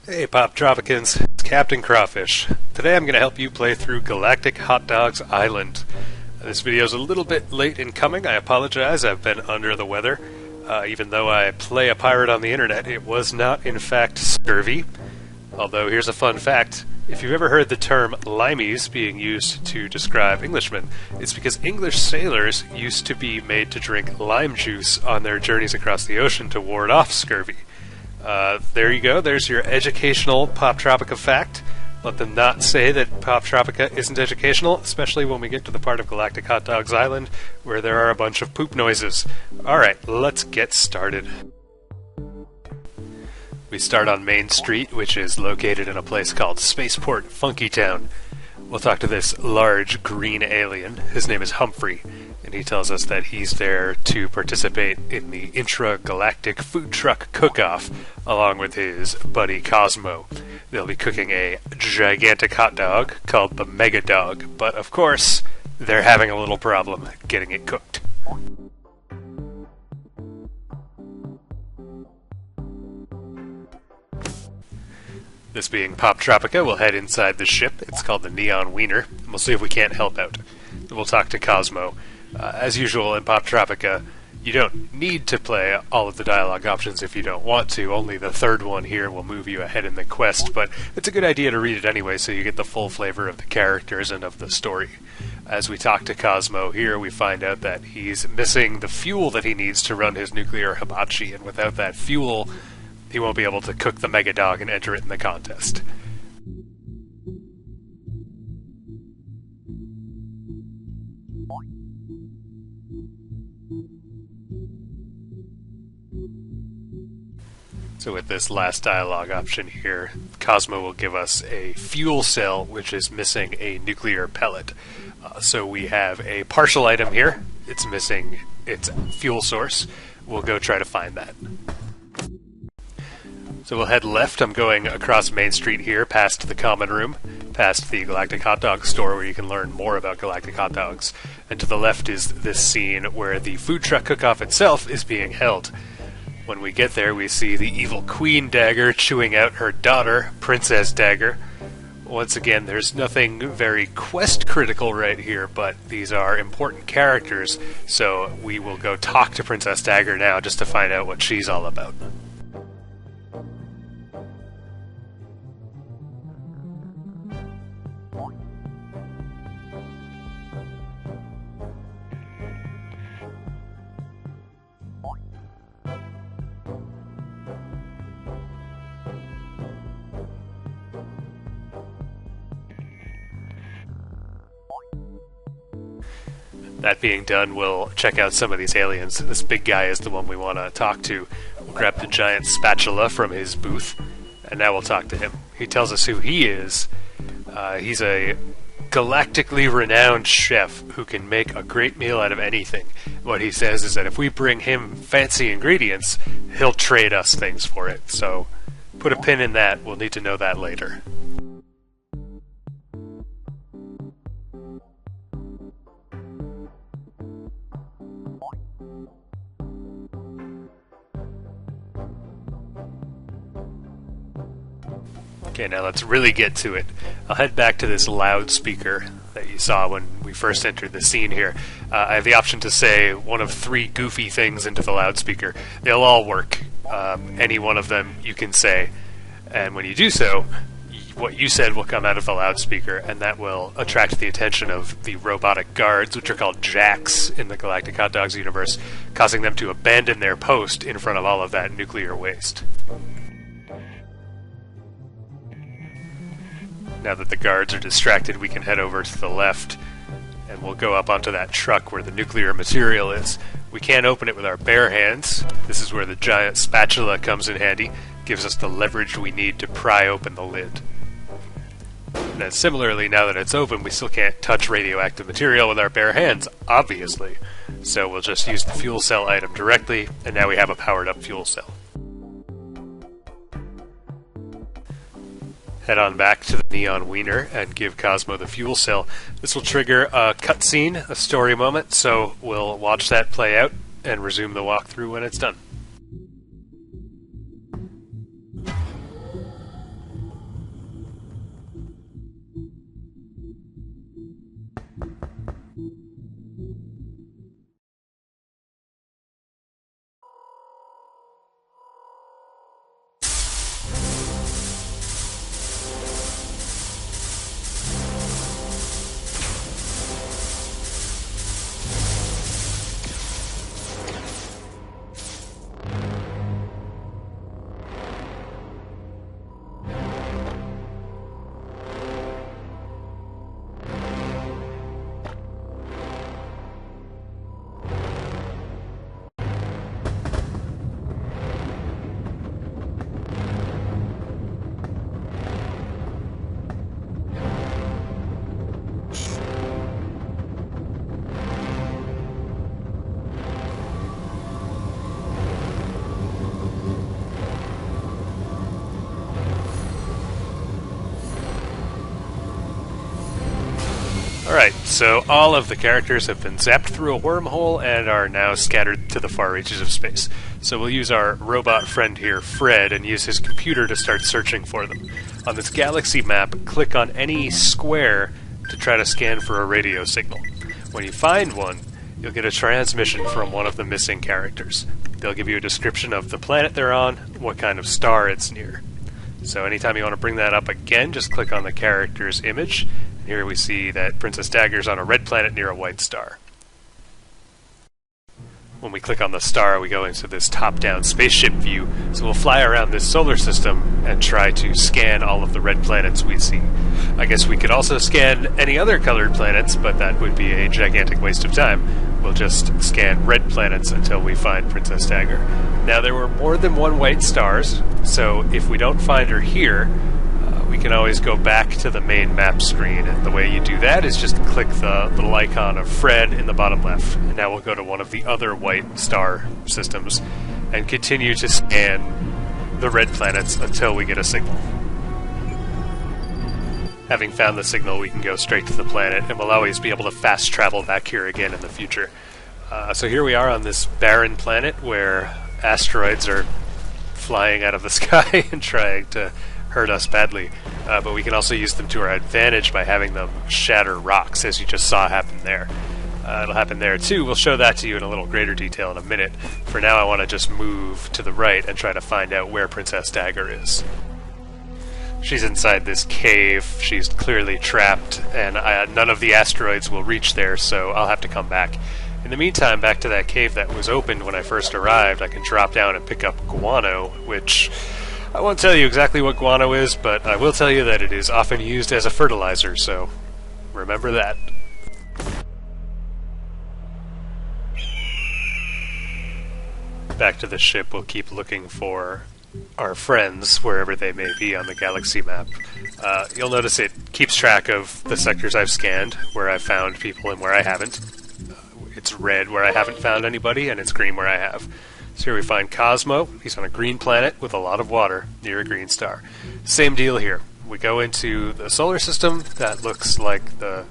Hey Poptropicans, it's Captain Crawfish. Today I'm going to help you play through Galactic Hot Dogs Island. This video is a little bit late in coming, I apologize, I've been under the weather. Even though I play a pirate on the internet, it was not in fact scurvy. Although here's a fun fact, if you've ever heard the term limeys being used to describe Englishmen, it's because English sailors used to be made to drink lime juice on their journeys across the ocean to ward off scurvy. There you go, there's your educational Poptropica fact. Let them not say that Poptropica isn't educational, especially when we get to the part of Galactic Hot Dogs Island where there are a bunch of poop noises. Alright, let's get started. We start on Main Street, which is located in a place called Spaceport Funkytown. We'll talk to this large green alien. His name is Humphrey, and he tells us that he's there to participate in the intra-galactic food truck cook-off, along with his buddy Cosmo. They'll be cooking a gigantic hot dog called the Mega Dog, but of course, they're having a little problem getting it cooked. This being Poptropica, we'll head inside the ship. It's called the Neon Wiener, and we'll see if we can't help out. We'll talk to Cosmo. As usual in Poptropica, you don't need to play all of the dialogue options if you don't want to. Only the third one here will move you ahead in the quest, but it's a good idea to read it anyway so you get the full flavor of the characters and of the story. As we talk to Cosmo here, we find out that he's missing the fuel that he needs to run his nuclear hibachi, and without that fuel, he won't be able to cook the Mega Dog and enter it in the contest. So with this last dialogue option here, Cosmo will give us a fuel cell which is missing a nuclear pellet. So we have a partial item here. It's missing its fuel source. We'll go try to find that. So we'll head left. I'm going across Main Street here, past the Common Room, past the Galactic Hot Dog store where you can learn more about Galactic Hot Dogs. And to the left is this scene where the food truck cook-off itself is being held. When we get there, we see the evil Queen Dagger chewing out her daughter, Princess Dagger. Once again, there's nothing very quest-critical right here, but these are important characters, so we will go talk to Princess Dagger now just to find out what she's all about. That being done, we'll check out some of these aliens. This big guy is the one we want to talk to. We'll grab the giant spatula from his booth, and now we'll talk to him. He tells us who he is. He's a galactically renowned chef who can make a great meal out of anything. What he says is that if we bring him fancy ingredients, he'll trade us things for it. So put a pin in that. We'll need to know that later. Okay, now let's really get to it. I'll head back to this loudspeaker that you saw when we first entered the scene here. I have the option to say one of three goofy things into the loudspeaker. They'll all work. Any one of them you can say. And when you do so, what you said will come out of the loudspeaker, and that will attract the attention of the robotic guards, which are called jacks in the Galactic Hot Dogs universe, causing them to abandon their post in front of all of that nuclear waste. Now that the guards are distracted, we can head over to the left, and we'll go up onto that truck where the nuclear material is. We can't open it with our bare hands. This is where the giant spatula comes in handy, gives us the leverage we need to pry open the lid. And then similarly, now that it's open, we still can't touch radioactive material with our bare hands, obviously. So we'll just use the fuel cell item directly, and now we have a powered up fuel cell. Head on back to the Neon Wiener and give Cosmo the fuel cell. This will trigger a cutscene, a story moment, so we'll watch that play out and resume the walkthrough when it's done. Alright, so all of the characters have been zapped through a wormhole and are now scattered to the far reaches of space. So we'll use our robot friend here, Fred, and use his computer to start searching for them. On this galaxy map, click on any square to try to scan for a radio signal. When you find one, you'll get a transmission from one of the missing characters. They'll give you a description of the planet they're on, what kind of star it's near. So anytime you want to bring that up again, just click on the character's image. And here we see that Princess Dagger's on a red planet near a white star. When we click on the star, we go into this top-down spaceship view, so we'll fly around this solar system and try to scan all of the red planets we see. I guess we could also scan any other colored planets, but that would be a gigantic waste of time. We'll just scan red planets until we find Princess Dagger. Now, there were more than one white stars, so if we don't find her here, we can always go back to the main map screen, and the way you do that is just click the little icon of Fred in the bottom left. And now we'll go to one of the other white star systems and continue to scan the red planets until we get a signal. Having found the signal, we can go straight to the planet, and we'll always be able to fast travel back here again in the future. So here we are on this barren planet where asteroids are flying out of the sky and trying to hurt us badly, but we can also use them to our advantage by having them shatter rocks, as you just saw happen there. It'll happen there too. We'll show that to you in a little greater detail in a minute. For now, I want to just move to the right and try to find out where Princess Dagger is. She's inside this cave. She's clearly trapped, and none of the asteroids will reach there, so I'll have to come back. In the meantime, back to that cave that was opened when I first arrived, I can drop down and pick up guano, which I won't tell you exactly what guano is, but I will tell you that it is often used as a fertilizer, so remember that. Back to the ship, we'll keep looking for our friends wherever they may be on the galaxy map. You'll notice it keeps track of the sectors I've scanned, where I've found people and where I haven't. It's red where I haven't found anybody, and it's green where I have. So here we find Cosmo. He's on a green planet with a lot of water near a green star. Same deal here. We go into the solar system that looks like the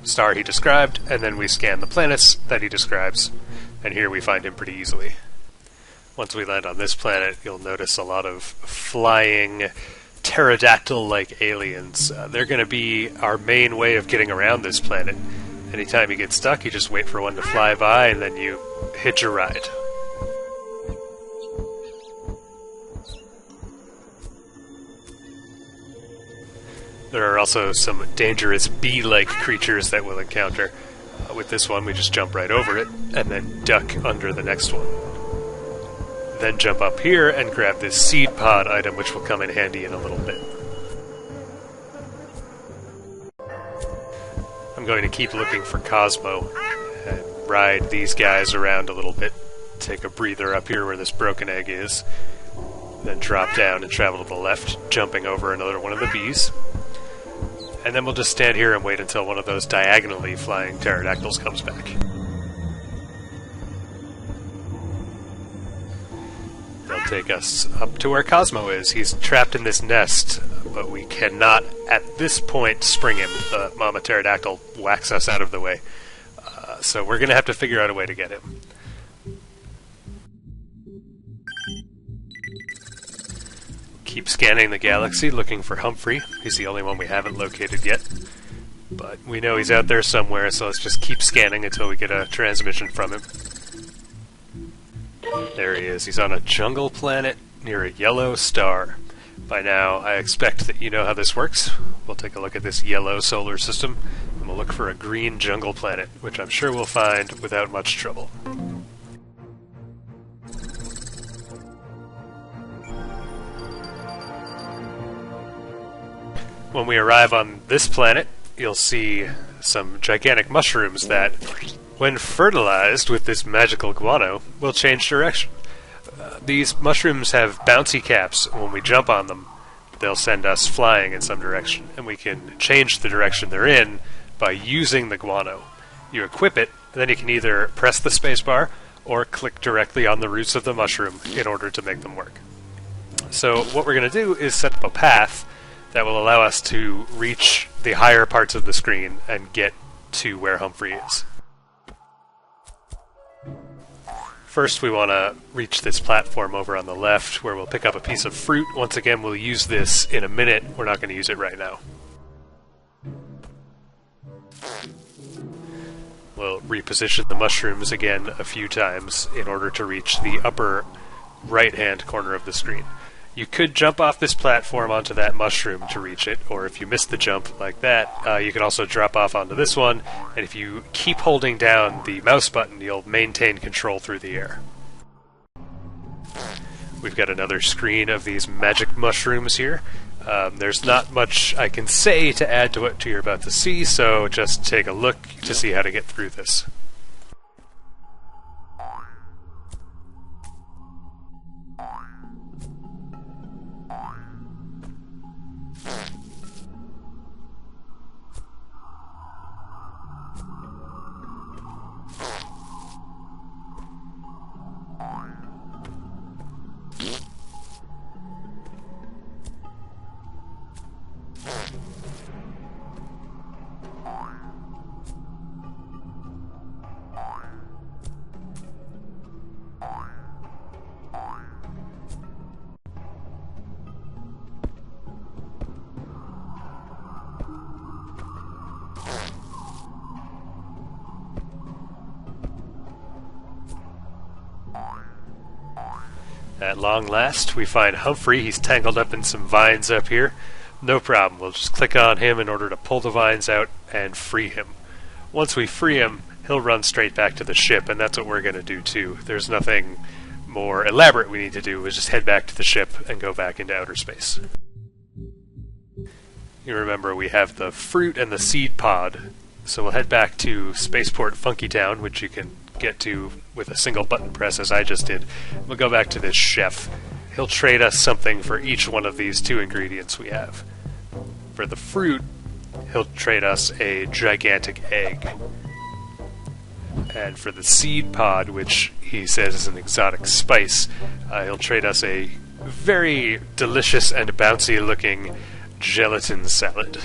star he described, and then we scan the planets that he describes, and here we find him pretty easily. Once we land on this planet, you'll notice a lot of flying pterodactyl-like aliens. They're going to be our main way of getting around this planet. Anytime you get stuck, you just wait for one to fly by, and then you hitch a ride. There are also some dangerous bee-like creatures that we'll encounter. With this one, we just jump right over it, and then duck under the next one. Then jump up here and grab this seed pod item, which will come in handy in a little bit. I'm going to keep looking for Cosmo, and ride these guys around a little bit. Take a breather up here where this broken egg is. Then drop down and travel to the left, jumping over another one of the bees. And then we'll just stand here and wait until one of those diagonally flying pterodactyls comes back. They'll take us up to where Cosmo is. He's trapped in this nest, but we cannot, at this point, spring him. The mama pterodactyl whacks us out of the way. So we're going to have to figure out a way to get him. Keep scanning the galaxy, looking for Humphrey. He's the only one we haven't located yet. But we know he's out there somewhere, so let's just keep scanning until we get a transmission from him. There he is. He's on a jungle planet near a yellow star. By now, I expect that you know how this works. We'll take a look at this yellow solar system, and we'll look for a green jungle planet, which I'm sure we'll find without much trouble. When we arrive on this planet, you'll see some gigantic mushrooms that, when fertilized with this magical guano, will change direction. These mushrooms have bouncy caps. When we jump on them, they'll send us flying in some direction, and we can change the direction they're in by using the guano. You equip it, and then you can either press the spacebar or click directly on the roots of the mushroom in order to make them work. So what we're going to do is set up a path that will allow us to reach the higher parts of the screen and get to where Humphrey is. First, we want to reach this platform over on the left, where we'll pick up a piece of fruit. Once again, we'll use this in a minute. We're not going to use it right now. We'll reposition the mushrooms again a few times in order to reach the upper right-hand corner of the screen. You could jump off this platform onto that mushroom to reach it, or if you miss the jump like that, you can also drop off onto this one, and if you keep holding down the mouse button, you'll maintain control through the air. We've got another screen of these magic mushrooms here. There's not much I can say to add to what you're about to see, so just take a look to see how to get through this. At long last, we find Humphrey. He's tangled up in some vines up here. No problem, we'll just click on him in order to pull the vines out and free him. Once we free him, he'll run straight back to the ship, and that's what we're going to do too. There's nothing more elaborate we need to do. We'll just head back to the ship and go back into outer space. You remember we have the fruit and the seed pod, so we'll head back to Spaceport Funky Town, which you can get to with a single button press as I just did. We'll go back to this chef. He'll trade us something for each one of these two ingredients we have. For the fruit, he'll trade us a gigantic egg. And for the seed pod, which he says is an exotic spice, he'll trade us a very delicious and bouncy looking gelatin salad.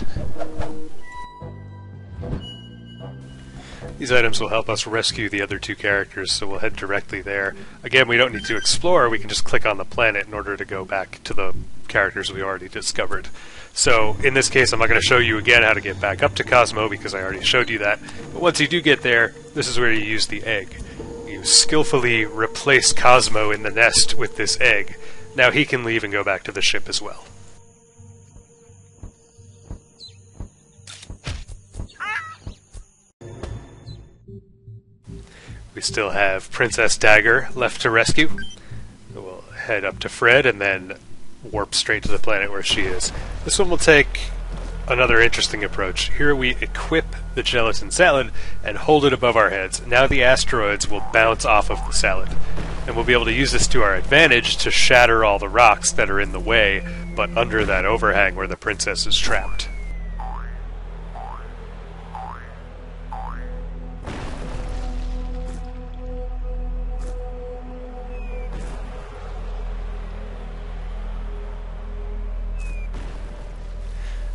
These items will help us rescue the other two characters, so we'll head directly there. Again, we don't need to explore, we can just click on the planet in order to go back to the characters we already discovered. So, in this case, I'm not going to show you again how to get back up to Cosmo, because I already showed you that. But once you do get there, this is where you use the egg. You skillfully replace Cosmo in the nest with this egg. Now he can leave and go back to the ship as well. We still have Princess Dagger left to rescue. We'll head up to Fred and then warp straight to the planet where she is. This one will take another interesting approach. Here we equip the gelatin salad and hold it above our heads. Now the asteroids will bounce off of the salad. And we'll be able to use this to our advantage to shatter all the rocks that are in the way, but under that overhang where the princess is trapped.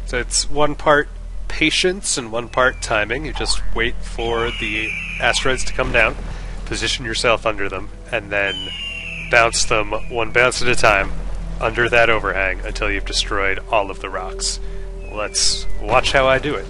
So it's one part patience and one part timing. You just wait for the asteroids to come down, position yourself under them, and then bounce them one bounce at a time under that overhang until you've destroyed all of the rocks. Let's watch how I do it.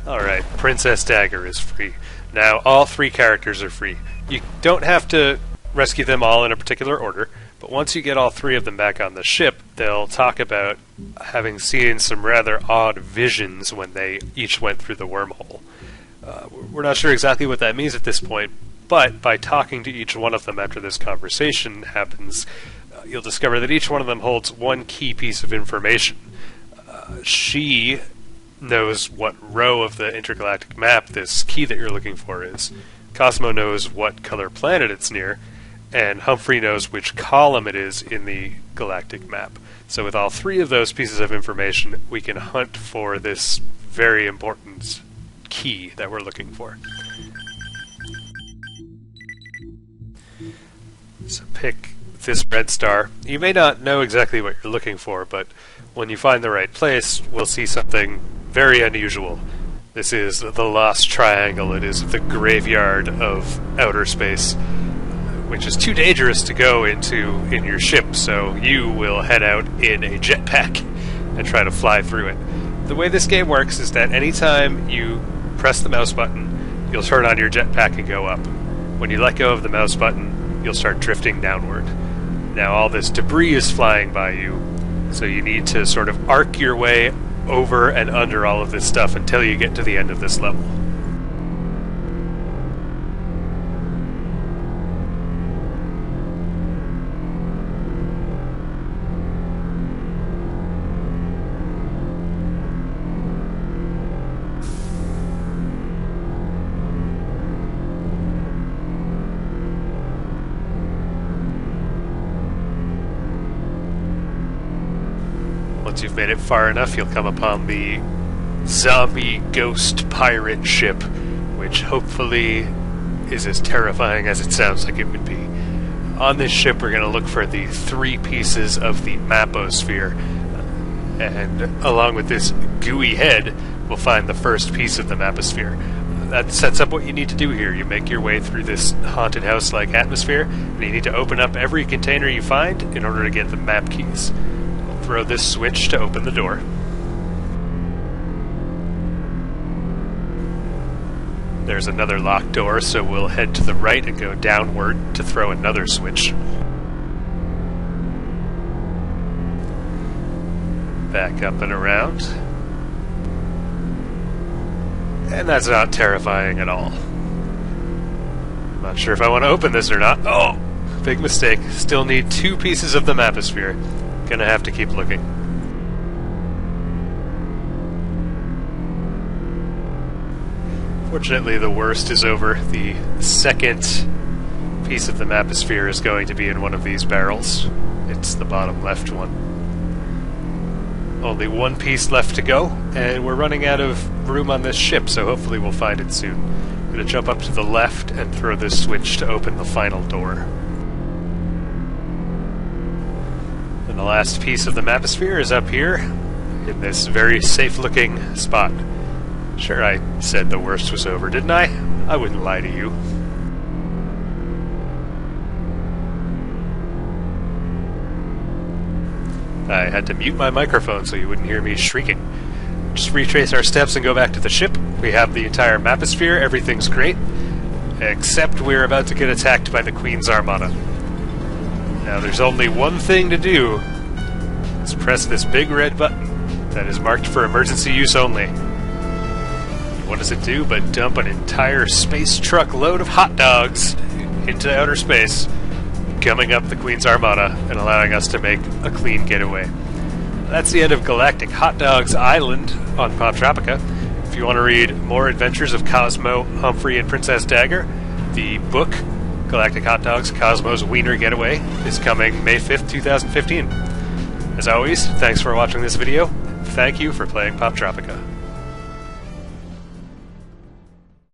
Alright, Princess Dagger is free. Now, all three characters are free. You don't have to rescue them all in a particular order, but once you get all three of them back on the ship, they'll talk about having seen some rather odd visions when they each went through the wormhole. We're not sure exactly what that means at this point, but by talking to each one of them after this conversation happens, you'll discover that each one of them holds one key piece of information. She knows what row of the intergalactic map this key that you're looking for is. Cosmo knows what color planet it's near, and Humphrey knows which column it is in the galactic map. So with all three of those pieces of information, we can hunt for this very important key that we're looking for. So pick this red star. You may not know exactly what you're looking for, but when you find the right place, we'll see something very unusual. This is the Lost Triangle. It is the graveyard of outer space, which is too dangerous to go into in your ship, so you will head out in a jetpack and try to fly through it. The way this game works is that anytime you press the mouse button, you'll turn on your jetpack and go up. When you let go of the mouse button, you'll start drifting downward. Now all this debris is flying by you, so you need to sort of arc your way over and under all of this stuff until you get to the end of this level. Once you've made it far enough, you'll come upon the zombie ghost pirate ship, which hopefully is as terrifying as it sounds like it would be. On this ship, we're going to look for the three pieces of the maposphere, and along with this gooey head, we'll find the first piece of the maposphere. That sets up what you need to do here. You make your way through this haunted house-like atmosphere, and you need to open up every container you find in order to get the map keys. Throw this switch to open the door. There's another locked door, so we'll head to the right and go downward to throw another switch. Back up and around. And that's not terrifying at all. I'm not sure if I want to open this or not. Oh! Big mistake. Still need two pieces of the maposphere. Gonna have to keep looking. Fortunately, the worst is over. The second piece of the maposphere is going to be in one of these barrels. It's the bottom left one. Only one piece left to go, and we're running out of room on this ship, so hopefully we'll find it soon. I'm gonna jump up to the left and throw this switch to open the final door. And the last piece of the maposphere is up here, in this very safe-looking spot. Sure, I said the worst was over, didn't I? I wouldn't lie to you. I had to mute my microphone so you wouldn't hear me shrieking. Just retrace our steps and go back to the ship. We have the entire maposphere, everything's great, except we're about to get attacked by the Queen's Armada. Now there's only one thing to do. Let's press this big red button that is marked for emergency use only. What does it do but dump an entire space truck load of hot dogs into outer space, gumming up the Queen's Armada and allowing us to make a clean getaway. That's the end of Galactic Hot Dogs Island on Poptropica. If you want to read more adventures of Cosmo, Humphrey, and Princess Dagger, the book Galactic Hot Dogs, Cosmo's Wiener Getaway is coming May 5th, 2015. As always, thanks for watching this video. Thank you for playing Poptropica.